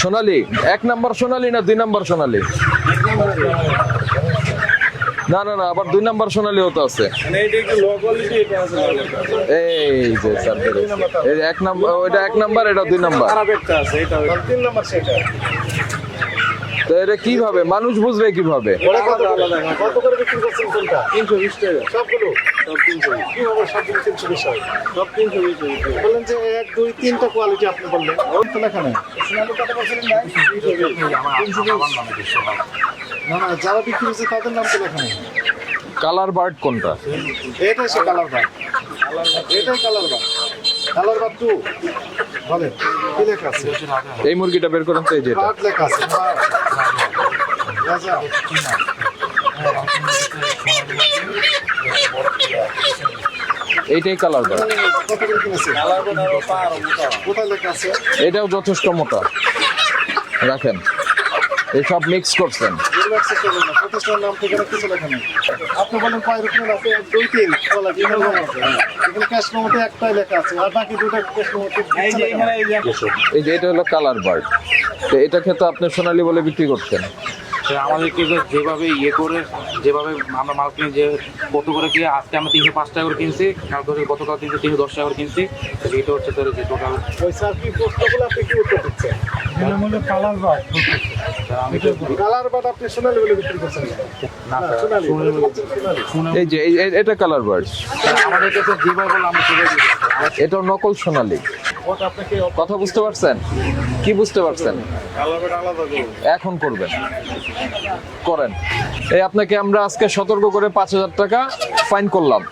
সোনালী 1 number সোনালী না 2 number সোনালী? না না না, আবার 2 নাম্বার সোনালীও তো আছে। এই যে স্যার, এই 1 নাম্বার, ওইটা 1 নাম্বার, এটা 2 নাম্বার। তো এটা কিভাবে মানুষ বুঝবে কিভাবে? কত করে বিক্রি করছেন কোনটা? 320 টাকা সবগুলো। সব 320। কিভাবে সবগুলো 320 হয়? সব 320। বললেন যে 1 2 3টা কোয়ালিটি আপনি বললেন। তো লেখা নাই। সোনালী কত বলছিলেন ভাই? 320। না না, যারা বিক্রি করছে তাদের নাম তো লেখা নেই। কালার বার্ড কোনটা? এটাই সে কালার বার্ড। এটাই কালার বার্ড। কালার বার্ড 2 বলেন কি লেখা আছে? এই মুরগিটা বের করেন তো, এই যেটা। বার্ড লেখা আছে। রাজা এইটাই কালার বার্ড। কত করে কিনেছে? কালার বার্ড আরো পার মোটা। কোথায় লেখা আছে? এটাও যথেষ্ট মোটা। রাখেন, এই সব মিক্স করছেন। প্রতিষ্ঠানের নাম ঠিকানা কিছু লেখা নেই। আপনি বলেন কয় রকমের আছে? 1 2 3 কোয়ালিটি এখানে ক্যাশ মেমোতে একটাই লেখা আছে, আর বাকি দুটো ক্যাশ মেমোতে এই যে এখানে এই যে এটা হলো কালার বার্ড। তো এটাকে তো আপনি সোনালী বলে বিক্রি করছেন। আমাদেরকে যেভাবে ইয়ে করে, যেভাবে আমরা মাল কিনে, যে কত করে কি, আজকে আমরা 305 টাকা করে কিনছি, কালকে গতকাল 310 টাকা করে কিনছি। এটা হচ্ছে তোর যে টোটাল। ওই স্যার কি প্রশ্নগুলো আপনি কি উত্তর দিচ্ছেন? কালার বাট কালার বাট আপনি সোনালী বলে বিক্রি করছেন না? সোনালী এই যে এটা কালার বার্ড। আমাদের কাছে যেভাবে বললাম আমরা সেভাবে দিই। এটাও নকল সোনালী। ওটা আপনাকে কথা বুঝতে পারছেন? কি বুঝতে পারছেন? কালার বাট আলাদা করুন। এখন করবেন, করেন। এই আপনাকে আমরা আজকে সতর্ক করে 5000 টাকা ফাইন করলাম।